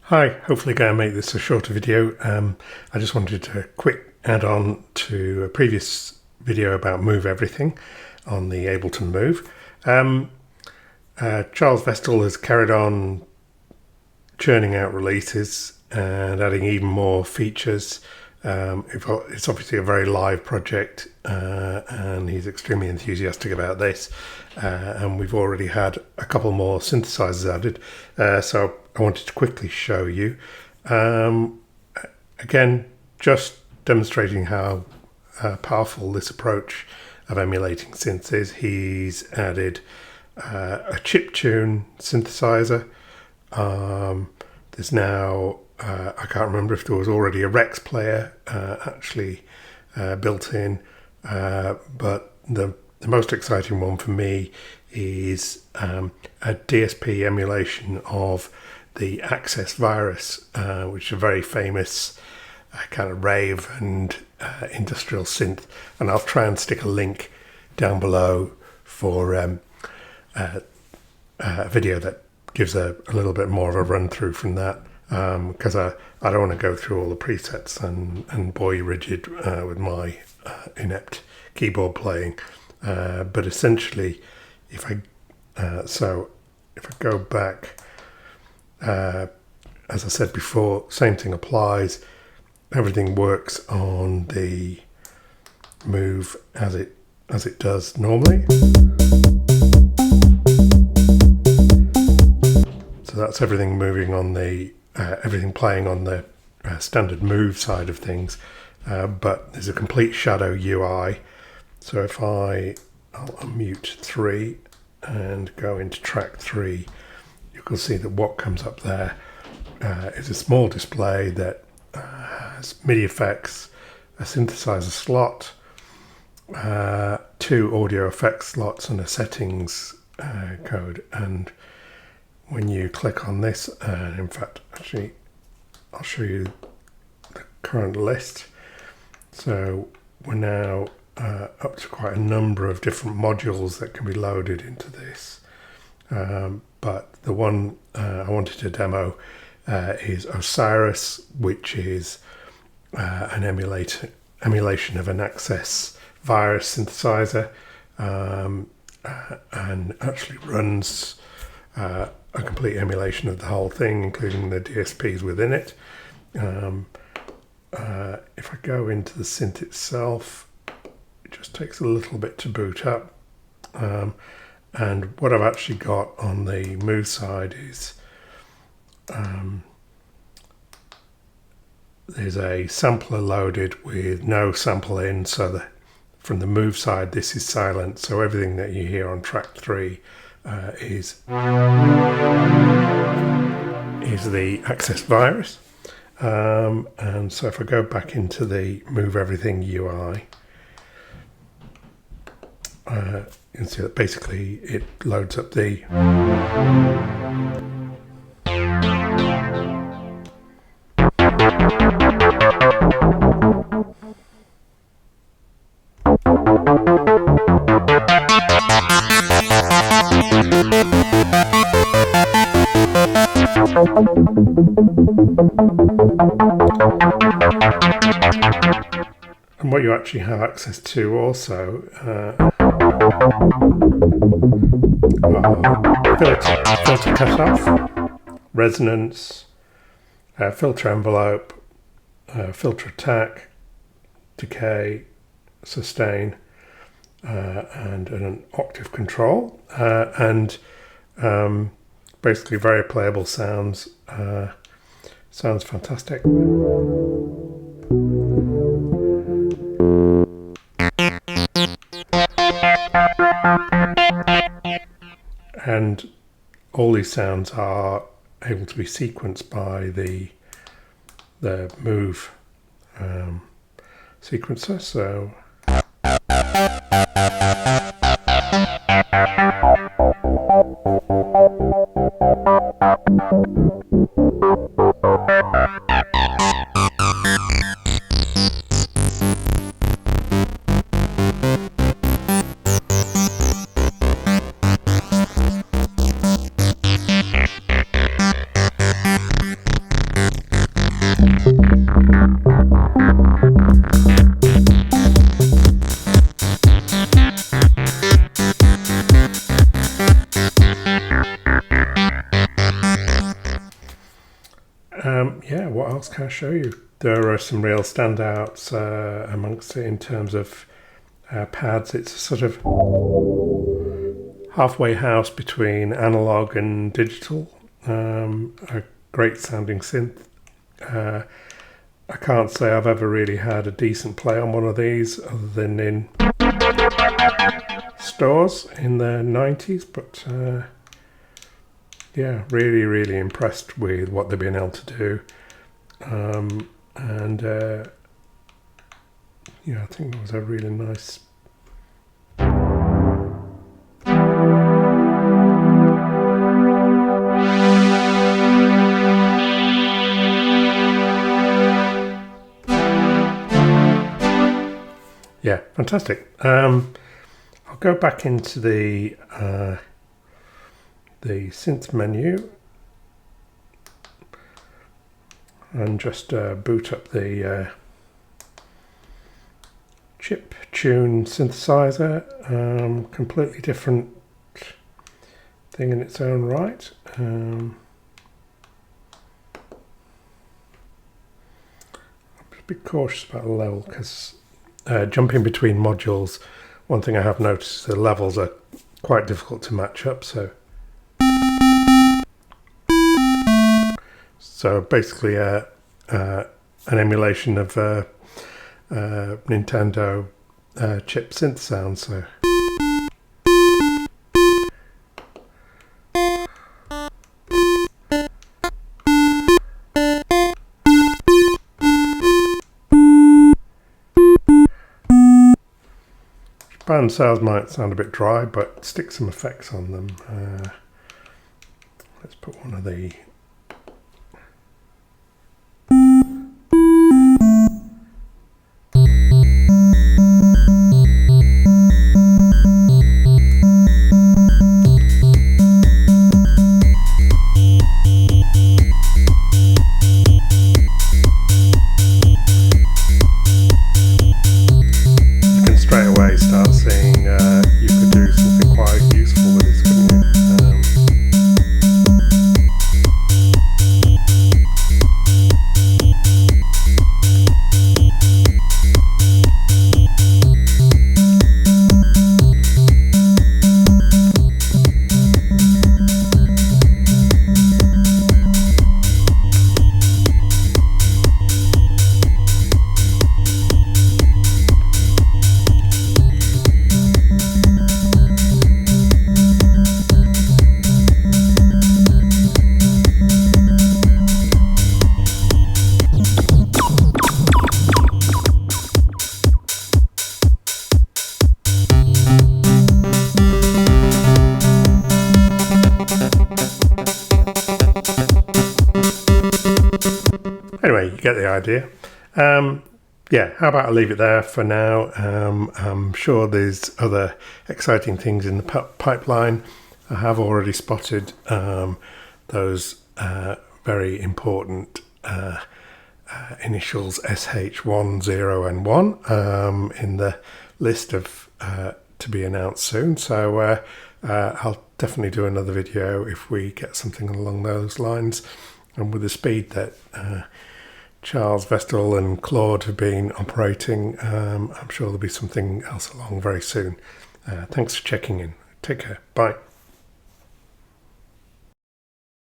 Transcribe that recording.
Hi, hopefully going to make this a shorter video. I just wanted to quick add on to a previous video about Move Everything on the Ableton Move. Charles Vestal has carried on churning out releases and adding even more features. It's obviously a very live project and he's extremely enthusiastic about this, and we've already had a couple more synthesizers added, so I wanted to quickly show you. Again, just demonstrating how powerful this approach of emulating synths is. He's added a chiptune synthesizer. There's now I can't remember if there was already a Rex player actually built in, but the most exciting one for me is a DSP emulation of the Access virus, which is a very famous kind of rave and industrial synth, and I'll try and stick a link down below for a video that gives a little bit more of a run through from that, because I don't want to go through all the presets and bore you rigid with my inept keyboard playing, but essentially if I go back, as I said before, same thing applies. Everything works on the Move as it does normally. So that's everything moving on the everything playing on the standard Move side of things, but there's a complete shadow UI. So if I'll unmute 3 and go into track 3, you can see that what comes up there is a small display that has MIDI effects, a synthesizer slot, 2 audio effects slots, and a settings code. And when you click on this, and in fact, actually, I'll show you the current list. So we're now up to quite a number of different modules that can be loaded into this. But the one I wanted to demo is Osiris, which is an emulation of an Access virus synthesizer, and actually runs a complete emulation of the whole thing, including the DSPs within it. If I go into the synth itself, it just takes a little bit to boot up. And what I've actually got on the Move side is there's a sampler loaded with no sample in, so that from the Move side this is silent, so everything that you hear on track 3 is the Access virus. And so if I go back into the Move Everything UI, you can see that basically it loads up the and what you actually have access to also filter cutoff, resonance, filter envelope, filter attack, decay, sustain, and an octave control, and basically very playable sounds. Sounds fantastic. And all these sounds are able to be sequenced by the Move sequencer. So else can I show you? There are some real standouts amongst it in terms of pads. It's a sort of halfway house between analog and digital. A great sounding synth. I can't say I've ever really had a decent play on one of these other than in stores in the 90s, but yeah, really impressed with what they've been able to do. Yeah, I think that was a really nice. Yeah, fantastic. I'll go back into the synth menu and just boot up the chiptune synthesizer. Completely different thing in its own right. I'll be cautious about the level because jumping between modules, one thing I have noticed is the levels are quite difficult to match up. So basically an emulation of Nintendo chip synth sound. So band sounds might sound a bit dry, but stick some effects on them. Let's put one of the straight away start seeing you could do something quite useful with this, couldn't you? Anyway, you get the idea. Yeah, how about I leave it there for now. I'm sure there's other exciting things in the pipeline. I have already spotted those very important initials SH1, 0 and 1 in the list of to be announced soon. So I'll definitely do another video if we get something along those lines. And with the speed that Charles, Vestal and Claude have been operating, I'm sure there'll be something else along very soon. Thanks for checking in. Take care. Bye.